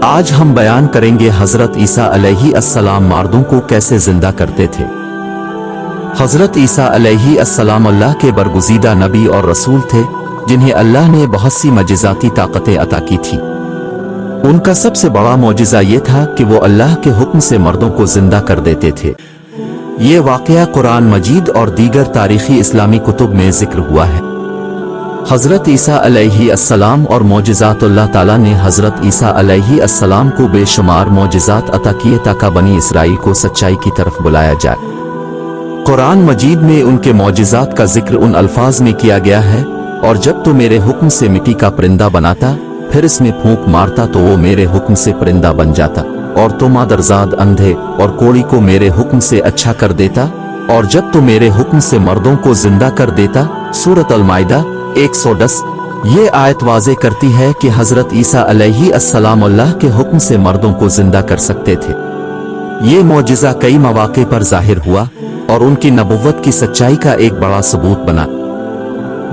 آج ہم بیان کریں گے حضرت عیسیٰ علیہ السلام مردوں کو کیسے زندہ کرتے تھے۔ حضرت عیسیٰ علیہ السلام اللہ کے برگزیدہ نبی اور رسول تھے، جنہیں اللہ نے بہت سی معجزاتی طاقتیں عطا کی تھی۔ ان کا سب سے بڑا معجزہ یہ تھا کہ وہ اللہ کے حکم سے مردوں کو زندہ کر دیتے تھے۔ یہ واقعہ قرآن مجید اور دیگر تاریخی اسلامی کتب میں ذکر ہوا ہے۔ حضرت عیسیٰ علیہ السلام اور معجزات۔ اللہ تعالیٰ نے حضرت عیسیٰ علیہ السلام کو بے شمار معجزات عطا کیے تاکہ بنی اسرائیل کو سچائی کی طرف بلایا جائے۔ قرآن مجید میں ان کے معجزات کا ذکر ان الفاظ میں کیا گیا ہے، اور جب تو میرے حکم سے مٹی کا پرندہ بناتا، پھر اس میں پھونک مارتا تو وہ میرے حکم سے پرندہ بن جاتا، اور تو مادرزاد اندھے اور کوڑی کو میرے حکم سے اچھا کر دیتا، اور جب تو میرے حکم سے مردوں کو زندہ کر دیتا۔ سورۃ المائدہ 110۔ یہ آیت واضح کرتی ہے کہ حضرت عیسیٰ علیہ السلام اللہ کے حکم سے مردوں کو زندہ کر سکتے تھے۔ یہ معجزہ کئی مواقع پر ظاہر ہوا اور ان کی نبوت کی سچائی کا ایک بڑا ثبوت بنا۔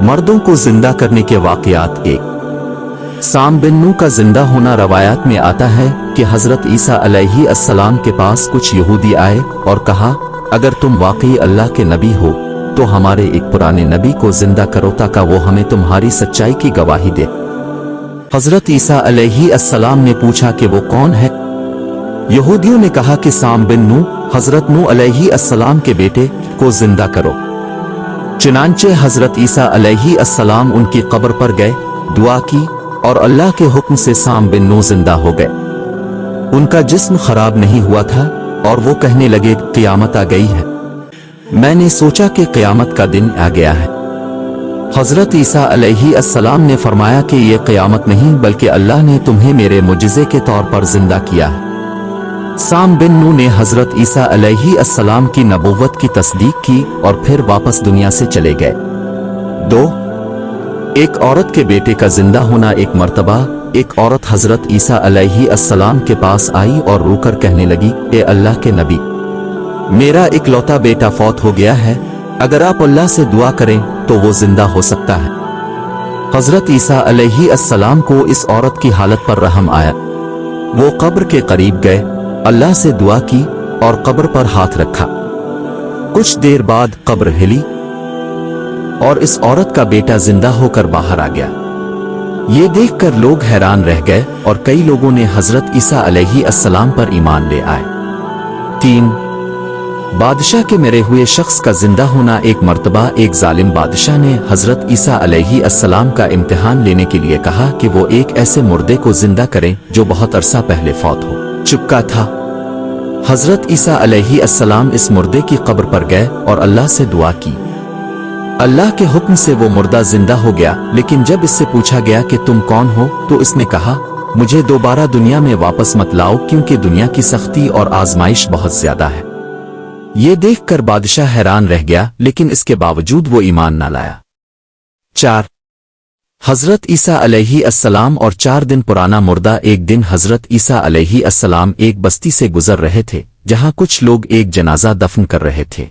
مردوں کو زندہ کرنے کے واقعات۔ ایک، سام بن نوح کا زندہ ہونا۔ روایات میں آتا ہے کہ حضرت عیسیٰ علیہ السلام کے پاس کچھ یہودی آئے اور کہا، اگر تم واقعی اللہ کے نبی ہو تو ہمارے ایک پرانے نبی کو زندہ کرو تاکہ وہ ہمیں تمہاری سچائی کی گواہی دے۔ حضرت عیسیٰ علیہ السلام نے پوچھا کہ وہ کون ہے؟ یہودیوں نے کہا کہ سام بن نوح، حضرت نوح علیہ السلام کے بیٹے، کو زندہ کرو۔ چنانچہ حضرت عیسیٰ علیہ السلام ان کی قبر پر گئے، دعا کی، اور اللہ کے حکم سے سام بن نوح زندہ ہو گئے۔ ان کا جسم خراب نہیں ہوا تھا، اور وہ کہنے لگے، قیامت آ گئی ہے۔ میں نے سوچا کہ قیامت کا دن آ گیا ہے۔ حضرت عیسیٰ علیہ السلام نے فرمایا کہ یہ قیامت نہیں بلکہ اللہ نے تمہیں میرے معجزے کے طور پر زندہ کیا ہے۔ سام بن نوح نے حضرت عیسیٰ علیہ السلام کی نبوت کی تصدیق کی اور پھر واپس دنیا سے چلے گئے۔ دو، ایک عورت کے بیٹے کا زندہ ہونا۔ ایک مرتبہ ایک عورت حضرت عیسیٰ علیہ السلام کے پاس آئی اور رو کر کہنے لگی، اے اللہ کے نبی، میرا اکلوتا بیٹا فوت ہو گیا ہے، اگر آپ اللہ سے دعا کریں تو وہ زندہ ہو سکتا ہے۔ حضرت عیسیٰ علیہ السلام کو اس عورت کی حالت پر رحم آیا۔ وہ قبر کے قریب گئے، اللہ سے دعا کی اور قبر پر ہاتھ رکھا۔ کچھ دیر بعد قبر ہلی اور اس عورت کا بیٹا زندہ ہو کر باہر آ گیا۔ یہ دیکھ کر لوگ حیران رہ گئے اور کئی لوگوں نے حضرت عیسیٰ علیہ السلام پر ایمان لے آئے۔ تین، بادشاہ کے مرے ہوئے شخص کا زندہ ہونا۔ ایک مرتبہ ایک ظالم بادشاہ نے حضرت عیسیٰ علیہ السلام کا امتحان لینے کے لیے کہا کہ وہ ایک ایسے مردے کو زندہ کریں جو بہت عرصہ پہلے فوت ہو چکا تھا۔ حضرت عیسیٰ علیہ السلام اس مردے کی قبر پر گئے اور اللہ سے دعا کی۔ اللہ کے حکم سے وہ مردہ زندہ ہو گیا، لیکن جب اس سے پوچھا گیا کہ تم کون ہو تو اس نے کہا، مجھے دوبارہ دنیا میں واپس مت لاؤ کیونکہ دنیا کی سختی اور آزمائش بہت زیادہ ہے۔ یہ دیکھ کر بادشاہ حیران رہ گیا، لیکن اس کے باوجود وہ ایمان نہ لایا۔ چار، حضرت عیسیٰ علیہ السلام اور 4 دن پرانا مردہ۔ ایک دن حضرت عیسیٰ علیہ السلام ایک بستی سے گزر رہے تھے جہاں کچھ لوگ ایک جنازہ دفن کر رہے تھے۔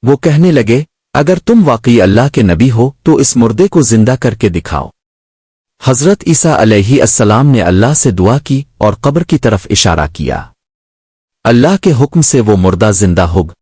وہ کہنے لگے، اگر تم واقعی اللہ کے نبی ہو تو اس مردے کو زندہ کر کے دکھاؤ۔ حضرت عیسیٰ علیہ السلام نے اللہ سے دعا کی اور قبر کی طرف اشارہ کیا۔ اللہ کے حکم سے وہ مردہ زندہ ہو گیا۔